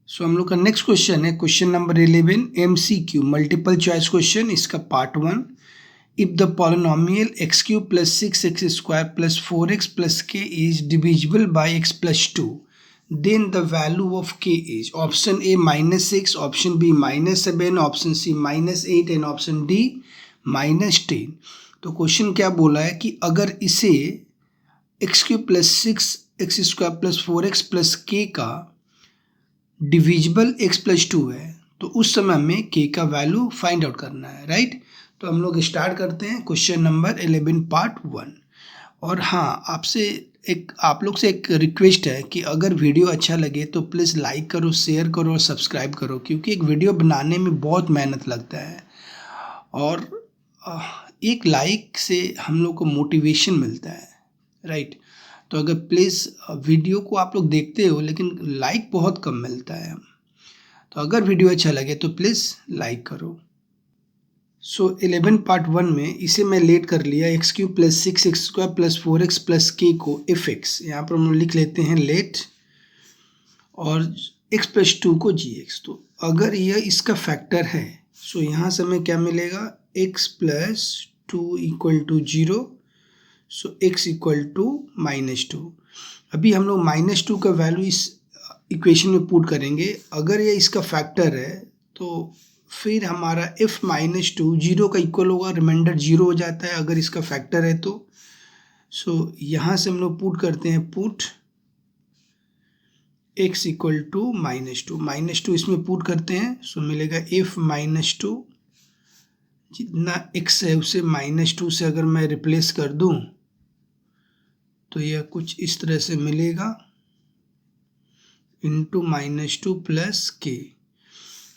सो हम लोग का नेक्स्ट क्वेश्चन है question number 11 MCQ multiple choice question, इसका part 1। If the polynomial x cube plus 6x square plus 4x plus k is divisible by x plus 2 then the value of k is option A -6, option B -7, option C -8 and option D -10। तो question क्या बोला है कि अगर इसे x cube plus 6x square plus 4x plus k का divisible x plus 2 है तो उस समय हमें k का वैल्यू फाइंड आउट करना है, राइट। तो हम लोग स्टार्ट करते हैं क्वेश्चन नंबर 11 पार्ट 1। और हाँ, आप लोग से एक रिक्वेस्ट है कि अगर वीडियो अच्छा लगे तो प्लीज़ लाइक करो, शेयर करो और सब्सक्राइब करो, क्योंकि एक वीडियो बनाने में बहुत मेहनत लगता है और एक लाइक से हम लोग को मोटिवेशन मिलता है, राइट। तो अगर प्लीज़ वीडियो को आप लोग देखते हो लेकिन लाइक बहुत कम मिलता है, तो अगर वीडियो अच्छा लगे तो प्लीज़ लाइक करो। सो 11 पार्ट 1 में इसे मैं लेट कर लिया x cube plus 6x square plus 4x plus k को एफ एक्स, यहाँ पर हम लिख लेते हैं लेट, और x प्लस 2 को gx। तो अगर यह इसका फैक्टर है सो यहाँ से हमें क्या मिलेगा, x plus 2 equal to 0, so x equal to -2। अभी हम लोग -2 का वैल्यू इस इक्वेशन में पुट करेंगे। अगर ये इसका फैक्टर है तो फिर हमारा f -2 0 का इक्वल होगा, रिमाइंडर 0 हो जाता है अगर इसका फैक्टर है तो। सो यहाँ से हम लोग पुट करते हैं, पुट x इक्वल टू -2 इसमें पुट करते हैं, सो मिलेगा f -2, जितना x है उसे -2 से अगर मैं रिप्लेस कर दूँ तो यह कुछ इस तरह से मिलेगा, इंटू -2 प्लस k।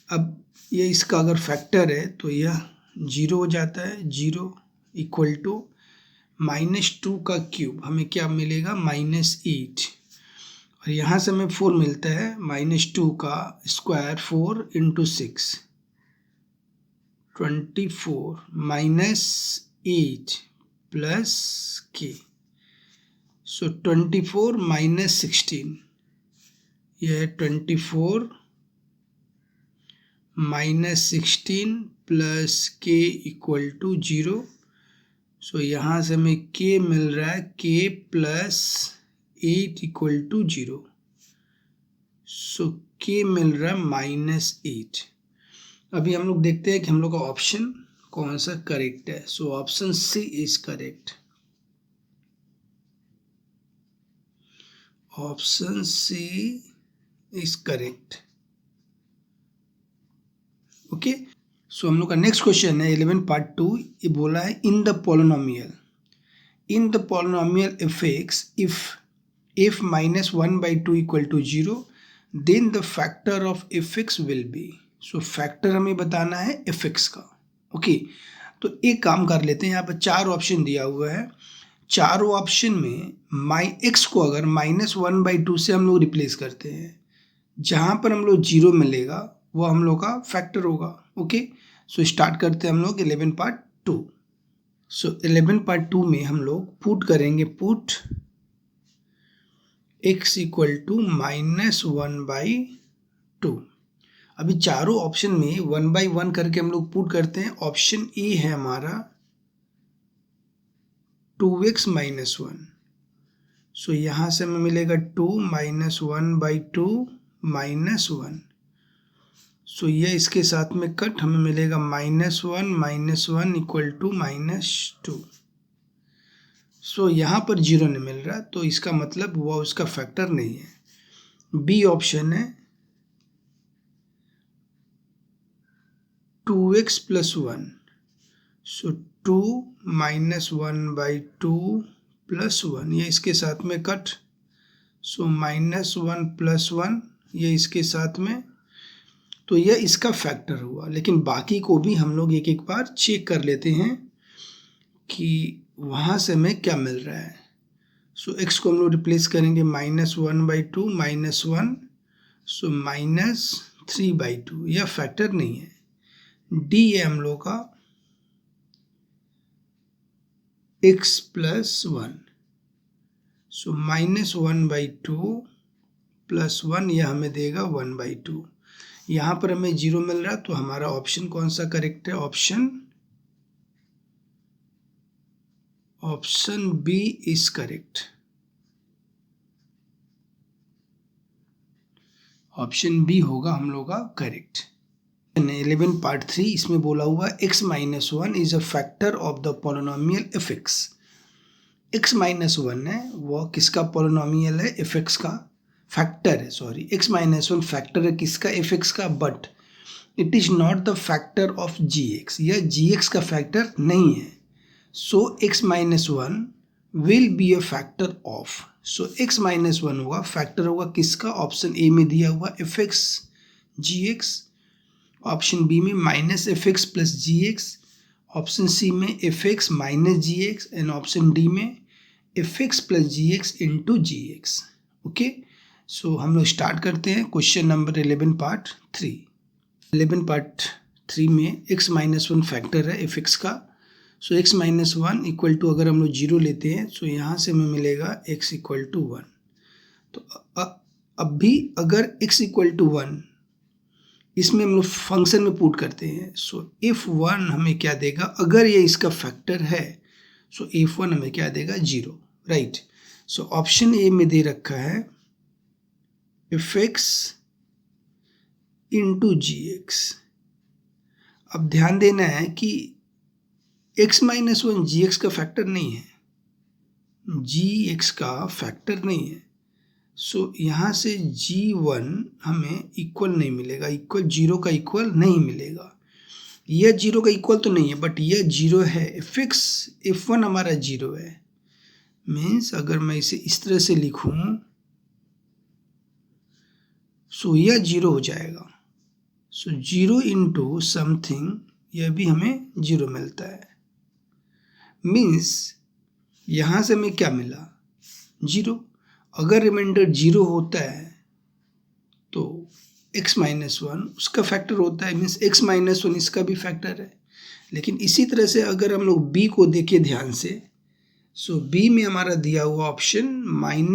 अब ये इसका अगर फैक्टर है तो यह 0 हो जाता है, 0 इक्वल टू -2 का क्यूब हमें क्या मिलेगा, -8, और यहाँ से हमें 4 मिलता है, -2 का square 4 into 6 24 -8 plus k, so 24 -16, यह है 24 -16 प्लस k इक्वल टू 0। सो यहाँ से हमें k मिल रहा है, k plus 8 equal to 0, so k मिल रहा है -8। अभी हम लोग देखते हैं कि हम लोग का ऑप्शन कौन सा करेक्ट है। So option C is correct, option C is correct, okay. So हम लोग का नेक्स्ट क्वेश्चन है 11 पार्ट 2। ये बोला है in the polynomial F X if -1/2 equal to 0 then the factor of F X will be. So factor हमें बताना है एफ एक्स का, ओके। तो एक काम कर लेते हैं, यहाँ पर 4 ऑप्शन दिया हुआ है, चारों ऑप्शन में x को अगर -1/2 से हम लोग रिप्लेस करते हैं, जहाँ पर हम लोग 0 मिलेगा वो हम लोग का फैक्टर होगा, ओके। सो स्टार्ट करते हैं हम लोग 11 पार्ट 2। सो 11 पार्ट 2 में हम लोग पुट करेंगे, पुट x इक्वल टू -1/2। अभी चारों ऑप्शन में 1/1 करके हम लोग पुट करते हैं। ऑप्शन ए है हमारा 2x - 1, सो यहाँ से हमें मिलेगा 2 -1/2 -1, सो ये इसके साथ में कट, हमें मिलेगा -1 इक्वल टू -2। सो यहाँ पर 0 नहीं मिल रहा, तो इसका मतलब वो उसका फैक्टर नहीं है। बी ऑप्शन है 2x + 1, सो 2 -1/2 + 1, ये इसके साथ में कट, सो -1 + 1 ये इसके साथ में, तो यह इसका फैक्टर हुआ। लेकिन बाकी को भी हम लोग एक एक बार चेक कर लेते हैं कि वहाँ से हमें क्या मिल रहा है। सो x को हम लोग रिप्लेस करेंगे, -1/2 -1, सो -3/2, यह फैक्टर नहीं है। डी है हम लोग का x + 1, सो -1/2 प्लस 1, यह हमें देगा 1/2। यहाँ पर हमें 0 मिल रहा, तो हमारा ऑप्शन कौन सा करेक्ट है? Option B is correct. Option B होगा हम लोग का करेक्ट। 11 पार्ट 3, इसमें बोला हुआ x-1 is a factor of the polynomial f(x). x-1 है वह किसका पोलिनोमियल है? f(x) का फैक्टर है। सॉरी, x-1 फैक्टर है किसका? f(x) का, but it is not the factor of gx। यह gx का फैक्टर नहीं है। सो x-1 will be a factor of. So x-1 होगा फैक्टर होगा किसका? ऑप्शन ए में दिया हुआ f(x) gx, ऑप्शन बी में -f(x) plus gx, option C में f(x) minus gx, and option D में f(x) plus gx into gx। Okay, so हम लोग स्टार्ट करते हैं क्वेश्चन नंबर 11 पार्ट 3। 11 पार्ट 3 में x-1 फैक्टर है f(x) का। सो x-1 इक्वल टू, अगर हम लोग 0 लेते हैं सो यहाँ से हमें मिलेगा x इक्वल टू 1। तो अब भी अगर x इक्वल टू 1, इसमें हम लोग फंक्शन में पुट करते हैं। सो f1 हमें क्या देगा? अगर ये इसका फैक्टर है सो f1 हमें क्या देगा? 0, राइट। सो ऑप्शन ए में दे रखा है f(x) इंटू gx। अब ध्यान देना है कि x-1 gx का फैक्टर नहीं है, gx का फैक्टर नहीं है। सो यहाँ से g1 हमें इक्वल नहीं मिलेगा, इक्वल 0 का इक्वल नहीं मिलेगा। यह 0 का इक्वल तो नहीं है, बट यह 0 है। f1 हमारा 0 है, मीन्स अगर मैं इसे इस तरह से लिखूं सो यह 0 हो जाएगा। सो 0 इंटू समथिंग, यह भी हमें 0 मिलता है। मीन्स यहाँ से हमें क्या मिला? 0। अगर रिमाइंडर 0 होता है तो x-1 उसका फैक्टर होता है, मीन्स x-1 इसका भी फैक्टर है। लेकिन इसी तरह से अगर हम लोग b को देखें ध्यान से, सो b में हमारा दिया हुआ ऑप्शन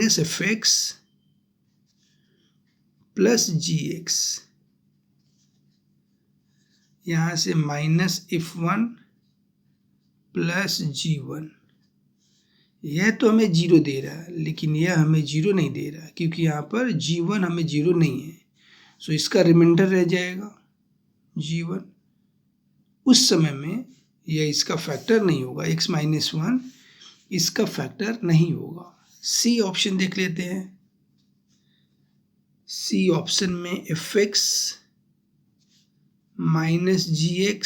-f(x) प्लस gx, यहाँ से -f1 प्लस g1। यह तो हमें 0 दे रहा है, लेकिन यह हमें 0 नहीं दे रहा, क्योंकि यहाँ पर g1 हमें 0 नहीं है। सो इसका रिमाइंडर रह जाएगा g1। उस समय में यह इसका फैक्टर नहीं होगा, x-1 इसका फैक्टर नहीं होगा। सी ऑप्शन देख लेते हैं। सी ऑप्शन में f(x) minus gx,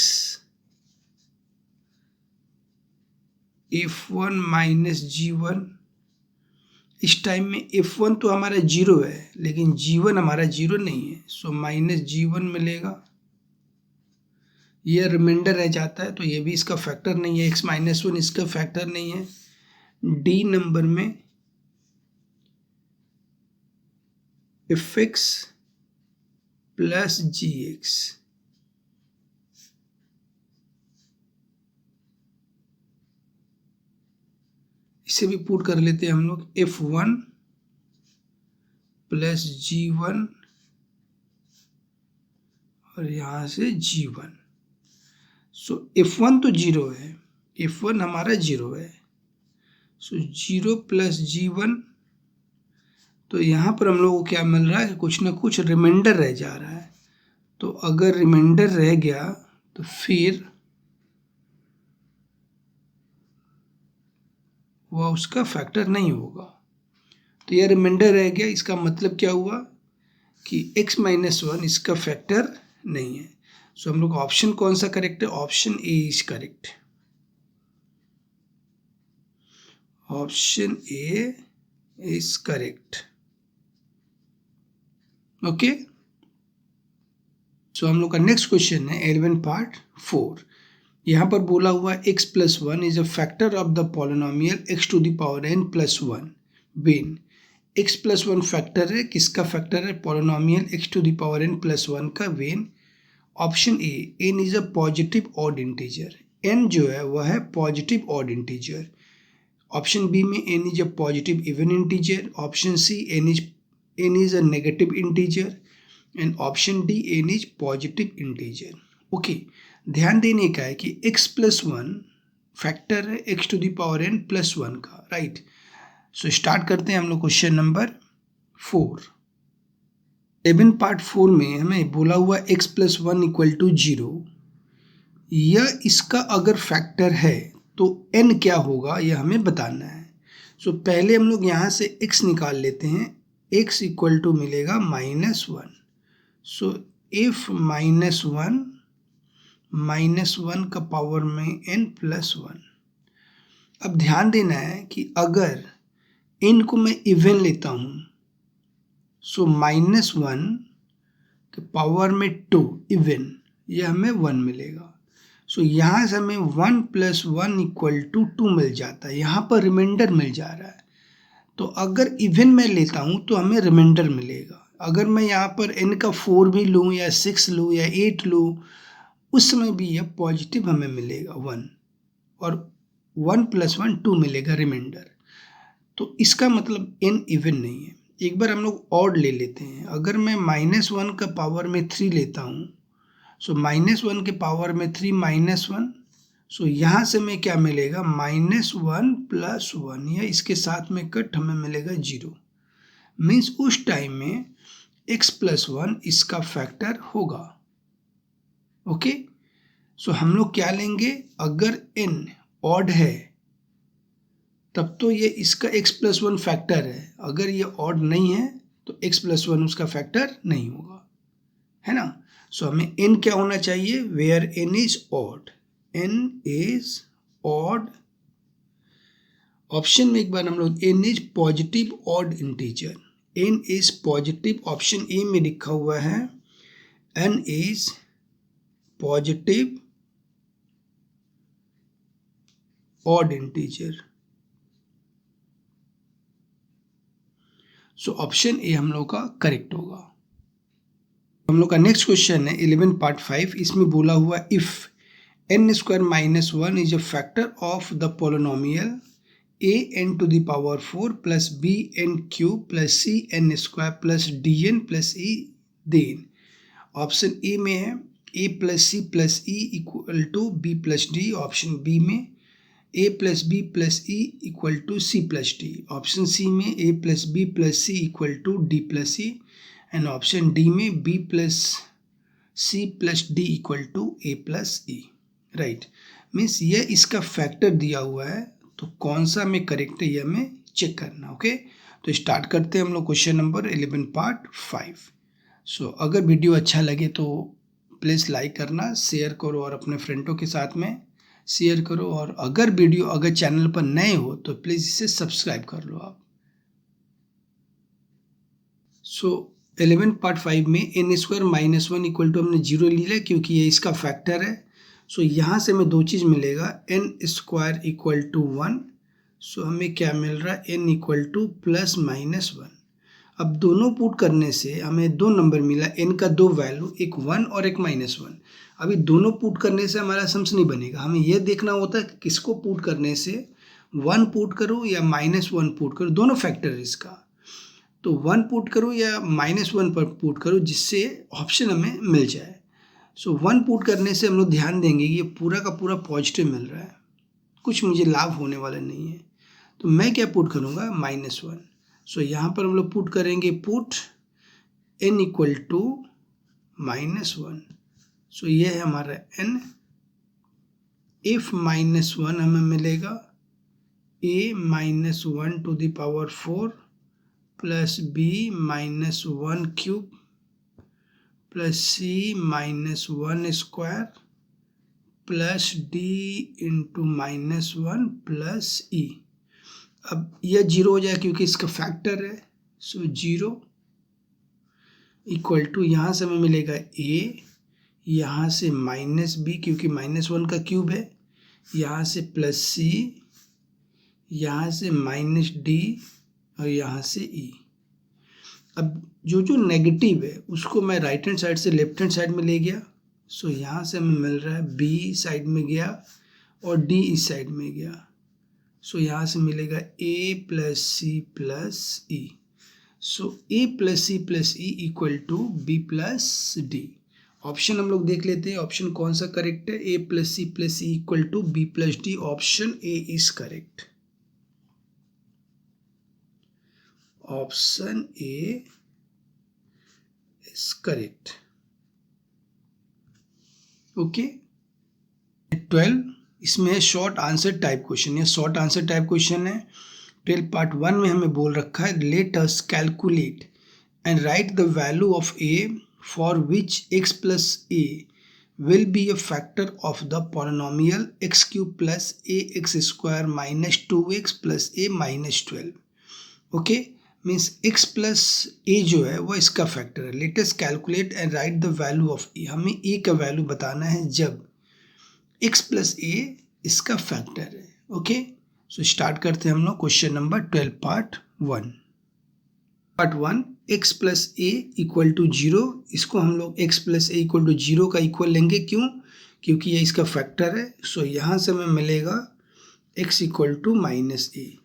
f1 minus g1। इस टाइम में f1 तो हमारा 0 है, लेकिन g1 हमारा 0 नहीं है। सो माइनस g1 मिलेगा, यह रिमाइंडर रह जाता है, तो ये भी इसका फैक्टर नहीं है। x-1 इसका फैक्टर नहीं है। डी नंबर में f(x) प्लस gx, इसे भी पुट कर लेते हैं हम लोग। f1 प्लस g1 और यहाँ से g1। सो f1 तो 0 है, f1 हमारा 0 है। सो 0 प्लस g1, तो यहाँ पर हम लोग को क्या मिल रहा है? कुछ ना कुछ रिमाइंडर रह जा रहा है। तो अगर रिमाइंडर रह गया तो फिर वह उसका फैक्टर नहीं होगा। तो यह रिमाइंडर रह गया, इसका मतलब क्या हुआ कि x-1 इसका फैक्टर नहीं है। सो हम लोग ऑप्शन कौन सा करेक्ट है? Option A is correct. Option A is correct. Okay, so हम लोग का नेक्स्ट क्वेश्चन है 11 पार्ट 4। यहाँ पर बोला हुआ x+1 is a factor of the polynomial x⁴n+1 when x+1 factor है किसका फैक्टर है? पॉलिनोमियल x⁴n+1 का when. Option A, n is a positive odd integer. n जो है वह है positive odd integer. Option B में n is a positive even integer. Option C n is n is a negative integer and option D n is positive integer. Okay, ध्यान देने का है कि x प्लस 1 फैक्टर है x to the power n plus 1 का, right. सो start करते हैं हम लोग क्वेश्चन नंबर 4. 11 पार्ट 4 में हमें बोला हुआ x प्लस 1 इक्वल टू 0. यह इसका अगर फैक्टर है तो n क्या होगा यह हमें बताना है. सो पहले हम लोग यहाँ से x निकाल लेते हैं. x इक्वल टू मिलेगा -1. सो इफ -1 का पावर में n प्लस 1. अब ध्यान देना है कि अगर n को मैं इवन लेता हूँ सो -1 के पावर में 2 इवन, यह हमें 1 मिलेगा. सो यहाँ से हमें 1 प्लस 1 इक्वल टू 2 मिल जाता है. यहाँ पर रिमाइंडर मिल जा रहा है. तो अगर इवन में लेता हूँ तो हमें रिमाइंडर मिलेगा. अगर मैं यहाँ पर n का 4 भी लूँ या 6 लूँ या 8 लूँ, उस समय भी यह पॉजिटिव हमें मिलेगा 1, और 1 प्लस 1 2 मिलेगा रिमाइंडर. तो इसका मतलब n इवन नहीं है. एक बार हम लोग ऑड ले लेते हैं. अगर मैं -1 का पावर में 3 लेता हूँ सो -1 के पावर में 3 -1. सो यहाँ से मैं क्या मिलेगा -1 प्लस 1, या इसके साथ में कट हमें मिलेगा 0. मीन्स उस टाइम में x प्लस 1 इसका फैक्टर होगा. ओके, सो हम लोग क्या लेंगे, अगर n ऑड है तब तो ये इसका x प्लस 1 फैक्टर है. अगर ये ऑड नहीं है तो x प्लस 1 उसका फैक्टर नहीं होगा, है ना. सो हमें n क्या होना चाहिए, where n is odd. n is odd. Option में एक बार हम लोग n is positive odd integer. n is positive, option A में लिखा हुआ है n is positive odd integer. So option A हम लोग का करेक्ट होगा. हम लोग का नेक्स्ट क्वेश्चन है 11 पार्ट 5. इसमें बोला हुआ if n square minus 1 is a factor of the polynomial an to the power 4 plus bn cube plus cn square plus dn plus e, then option A में है a plus c plus e equal to b plus d. Option B में a plus B plus E equal to C plus D. Option C में a plus B plus C equal to D plus E, and option D में b plus C plus D equal to a plus E, right. Means ये इसका factor दिया हुआ है, तो कौन सा में करेक्ट है ये हमें चेक करना. ओके, तो स्टार्ट करते हैं हम लोग क्वेश्चन नंबर 11 पार्ट 5. सो अगर वीडियो अच्छा लगे तो प्लीज़ लाइक करना, शेयर करो और अपने फ्रेंडों के साथ में शेयर करो. और अगर चैनल पर नए हो तो प्लीज़ इसे सब्सक्राइब कर लो आप. सो 11 पार्ट 5 में n square minus 1 equal to हमने 0 ले लिया क्योंकि ये इसका फैक्टर है. सो यहाँ से हमें दो चीज़ मिलेगा, n स्क्वायर इक्वल टू 1. सो हमें क्या मिल रहा है, n equal two plus minus 1. अब दोनों पुट करने से हमें दो नंबर मिला, n का दो वैल्यू, एक 1 और एक -1. अभी दोनों पुट करने से हमारा सम्स नहीं बनेगा. हमें यह देखना होता है कि किसको पुट करने से 1 पुट करो या -1 पुट करो, दोनों फैक्टर है इसका. तो 1 पुट करो या -1 पर पुट करो जिससे ऑप्शन हमें मिल जाए. सो 1 पुट करने से हम लोग ध्यान देंगे ये पूरा का पूरा पॉजिटिव मिल रहा है, कुछ मुझे लाभ होने वाला नहीं है. तो मैं क्या पुट करूँगा, -1. सो यहाँ पर हम लोग पुट करेंगे, पुट n इक्वल टू -1. सो ये है हमारा n. इफ -1 हमें मिलेगा a -1 to the power 4 plus b -1 cube plus c -1 square plus d into -1 plus e. अब यह 0 हो जाए क्योंकि इसका फैक्टर है. सो 0 इक्वल टू यहाँ से हमें मिलेगा a, यहाँ से -b क्योंकि -1 का क्यूब है, यहाँ से प्लस c, यहाँ से -d और यहाँ से e. अब जो नेगेटिव है उसको मैं राइट हैंड साइड से लेफ्ट हैंड साइड में ले गया. सो यहाँ से हमें मिल रहा है b साइड में गया और d इस साइड में गया. सो यहाँ से मिलेगा a plus c plus e. So a plus C plus E equal to B plus D. Option हम लोग देख लेते हैं, ऑप्शन कौन सा करेक्ट है। a plus C plus E equal to B plus D, option A is correct. Option A is correct. Okay 12, इसमें short answer type question. ये शॉर्ट आंसर टाइप क्वेश्चन है। 12 पार्ट 1 में हमें बोल रखा है let us calculate and write the value of A for which x plus A will be a factor of the polynomial x cube plus ax square minus 2x plus a minus 12. Okay means x plus a जो है वो इसका factor है। Let us calculate and write the value of a, हमें a का value बताना है जब x प्लस ए इसका फैक्टर है। ओके सो स्टार्ट करते हैं हम लोग question number 12 part 1। Part 1 x plus A equal to 0, इसको हम लोग x plus A equal to 0 का इक्वल लेंगे। क्यों? क्योंकि ये इसका फैक्टर है। सो यहाँ से हमें मिलेगा x equal to minus A.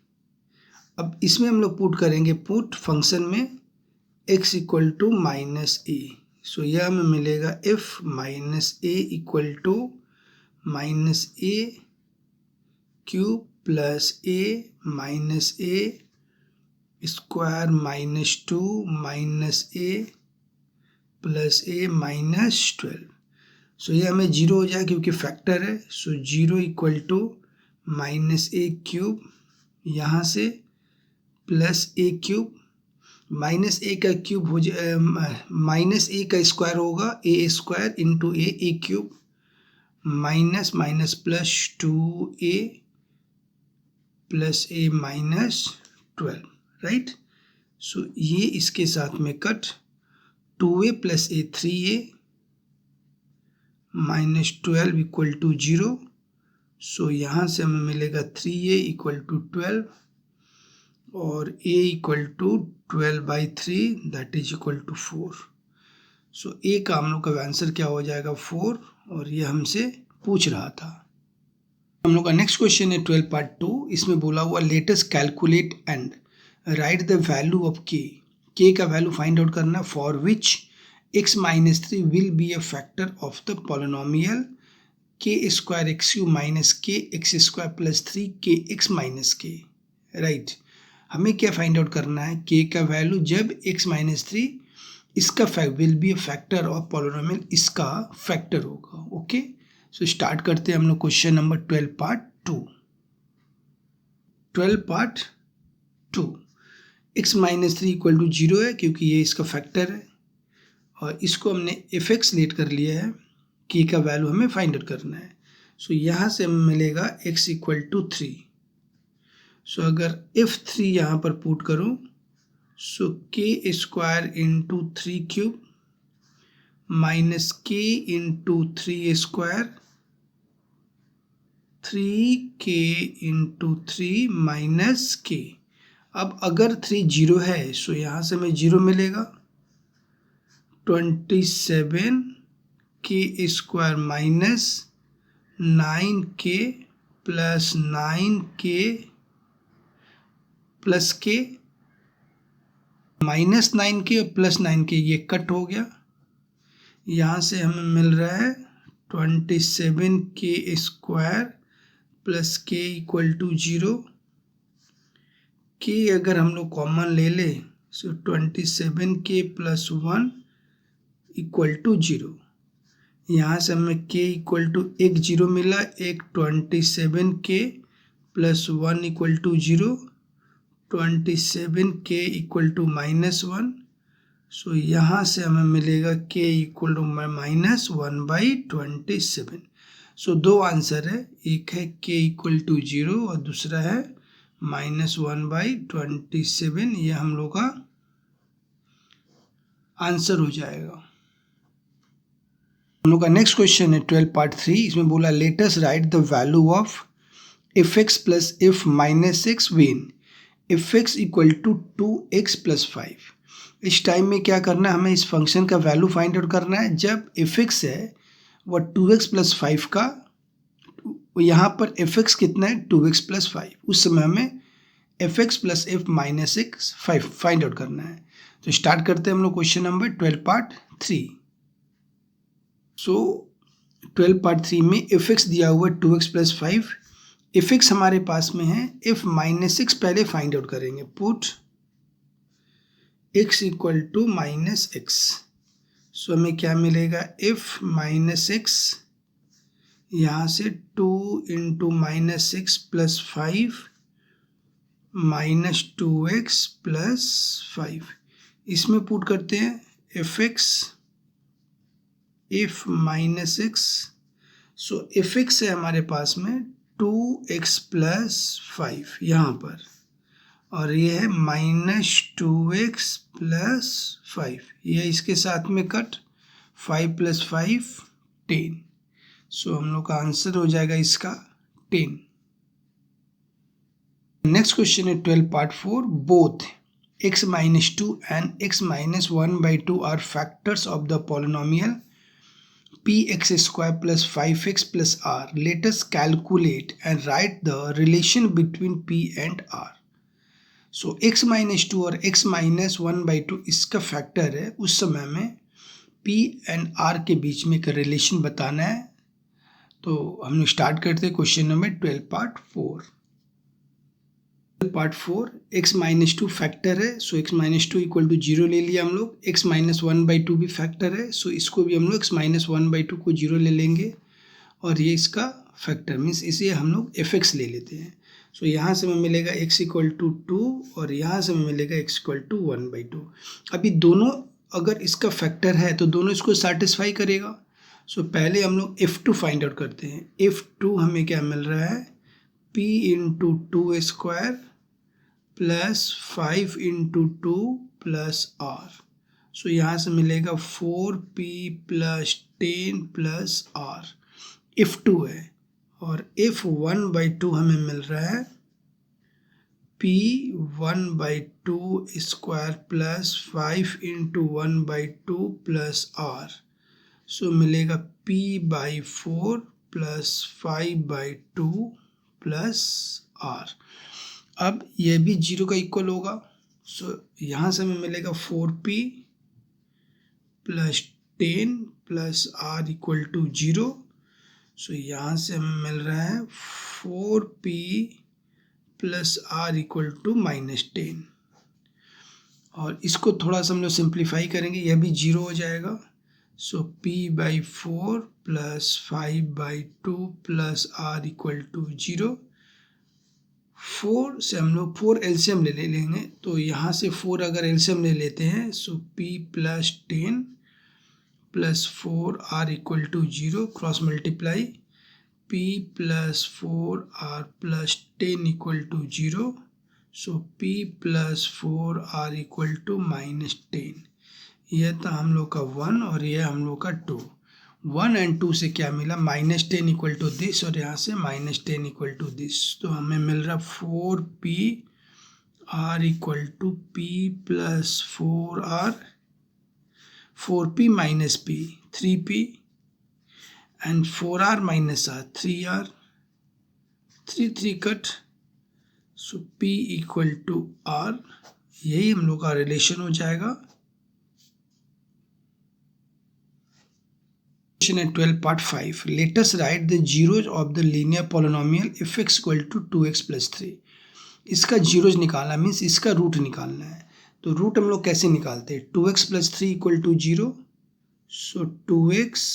अब इसमें हम लोग पुट करेंगे, पुट फंक्शन में x equal to minus A. So यह हमें मिलेगा f minus A equal to minus A cube plus A minus A square minus 2 minus A plus A minus 12। So ये हमें 0 हो जाए क्योंकि फैक्टर है। So 0 equal to minus A cube, यहाँ से plus A cube, minus a का cube हो जाए, माइनस ए का स्क्वायर होगा a square into a cube, minus minus plus 2a plus A minus 12, right. So ये इसके साथ में cut, 2a plus a 3a minus 12 equal to 0। सो यहाँ से हमें मिलेगा 3a इक्वल टू 12 और a equal to 12/3 that is equal to 4। So a का हम लोग का आंसर क्या हो जाएगा 4, और ये हमसे पूछ रहा था। हम लोग का नेक्स्ट क्वेश्चन है 12 पार्ट 2। इसमें बोला हुआ late us calculate and write the value of के का वैल्यू फाइंड आउट करना for which x minus 3 will be a factor of the polynomial के स्क्वायर एक्स क्यू माइनस के एक्स स्क्वायर प्लस 3 के एक्स माइनस के, right. हमें क्या find out करना है, के का वैल्यू जब x माइनस 3 इसका will be a factor of polynomial इसका फैक्टर होगा। ओके सो स्टार्ट करते हैं हम लोग question number 12 part 2। 12 part 2 x minus 3 equal to 0 है क्योंकि ये इसका फैक्टर है, और इसको हमने एफ एक्स लेट कर लिया है, के का वैल्यू हमें फाइंड आउट करना है। सो यहाँ से हमें मिलेगा x इक्वल टू 3। सो अगर f3 यहाँ पर पुट करूँ, सो के स्क्वायर इंटू 3 क्यूब माइनस के into 3 square 3k into 3 minus के। अब अगर 3 0 है, सो यहाँ से हमें 0 मिलेगा। 27 के square minus 9k plus 9k plus के माइनस 9k और प्लस 9k, ये कट हो गया। यहाँ से हमें मिल रहा है 27k स्क्वायर प्लस के इक्वल टू 0। के अगर हम लोग कॉमन ले ले, सो 27k प्लस 1 इक्वल टू 0। यहाँ से हमें k इक्वल टू एक 0 मिला, एक 27k plus 1 equal to 0, 27k equal to minus 1। So यहाँ से हमें मिलेगा k equal to minus 1/27। So दो आंसर है, एक है k इक्वल टू 0 और दूसरा है माइनस 1/27। ये हम लोग का आंसर हो जाएगा। हम लोग का नेक्स्ट क्वेश्चन है 12 पार्ट 3। इसमें बोला let us write the value of F X plus F minus X when F X equal to 2x plus 5। इस टाइम में क्या करना है, हमें इस फंक्शन का वैल्यू फाइंड आउट करना है जब एफ एक्स है वह 2x प्लस 5 का, यहाँ पर एफ एक्स कितना है 2x प्लस 5, उस समय हमें F X plus F minus x 5 find out करना है। तो स्टार्ट करते हैं हम लोग क्वेश्चन नंबर 12 पार्ट 3। सो 12 पार्ट 3 में एफ एक्स दिया हुआ 2x प्लस 5। एफ एक्स हमारे पास में है, एफ माइनस एक्स पहले फाइंड आउट करेंगे। Put x equal to minus x. So हमें क्या मिलेगा, एफ माइनस एक्स, यहाँ से 2 into minus x plus 5 minus 2x plus 5। इसमें पुट करते हैं f x, f minus x. So f x है हमारे पास में 2x प्लस 5 यहाँ पर, और ये है माइनस 2x प्लस 5। ये इसके साथ में कट, 5 प्लस 5 10। सो हम लोग का आंसर हो जाएगा इसका 10। नेक्स्ट क्वेश्चन है 12 part 4। Both x minus 2 and x minus 1 by 2 are factors of the polynomial px square plus 5x plus r. Let us calculate and write the relation between p and r. So x minus 2 और x minus 1 by 2 इसका factor है। उस समय में p and r के बीच में एक relation बताना है। तो हम लोग स्टार्ट करते हैं question number 12 part 4। Part 4 x minus 2 factor है, सो x माइनस 2 इक्वल टू 0 ले लिया हम लोग। x माइनस 1 बाई 2 भी फैक्टर है, सो इसको भी हम लोग x माइनस 1 बाई 2 को 0 ले लेंगे, और ये इसका फैक्टर मीन्स इसे हम लोग fx ले लेते हैं। सो यहाँ से हमें मिलेगा x इक्वल टू 2 और यहाँ से हमें मिलेगा x इक्वल टू 1 बाई 2। अभी दोनों अगर इसका फैक्टर है तो दोनों इसको सेटिस्फाई करेगा। सो पहले हम लोग f2 फाइंड आउट करते हैं। f2 हमें क्या मिल रहा है, p into 2 square plus 5 into 2 plus r। सो यहाँ से मिलेगा 4p plus 10 plus r। f2 है, और f1 बाई 2 हमें मिल रहा है p 1 by 2 square plus 5 into 1 by 2 plus r। सो मिलेगा p by 4 plus 5 by 2 plus r। अब यह भी 0 का इक्वल होगा। सो यहाँ से हमें मिलेगा 4p plus 10 plus r equal to 0। सो यहाँ से हमें मिल रहा है 4p plus r equal to minus 10, और इसको थोड़ा सा हम लोग सिंप्लीफाई करेंगे, यह भी 0 हो जाएगा। So p by 4 plus 5 by 2 plus r equal to 0। 4 से हम लोग 4 एलसीएम ले लेंगे, तो यहाँ से 4 अगर एलसीएम ले लेते हैं, so p plus 10 plus 4 r equal to 0, cross multiply p plus 4 r plus 10 equal to 0। So p plus 4 r equal to minus 10। यह था हम लोग का 1 और यह हम लोग का 2। 1 एंड 2 से क्या मिला, माइनस 10 इक्वल टू दिस, और यहाँ से माइनस 10 इक्वल टू दिस। तो हमें मिल रहा 4p r equal to p plus 4r, 4p minus p 3p, and 4r minus r 3r, 3 cut. So p equal to r, यही हम लोग का रिलेशन हो जाएगा। 12 part 5. Let us write the zeros of the linear polynomial fx equal to 2x plus 3. इसका zeros निकालना means इसका root निकालना है। तो रूट हम लोग कैसे निकालते हैं, 2x plus 3 equal to 0। So 2x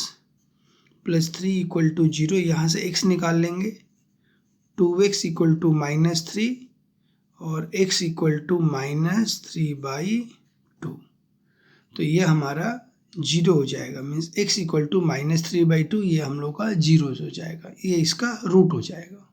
plus 3 equal to 0, यहाँ से x निकाल लेंगे। 2x इक्वल टू माइनस 3 और x equal to minus 3 by 2। तो ये हमारा 0 हो जाएगा, means x equal to minus 3 by 2, ये हम लोग का जीरोज हो जाएगा, ये इसका रूट हो जाएगा।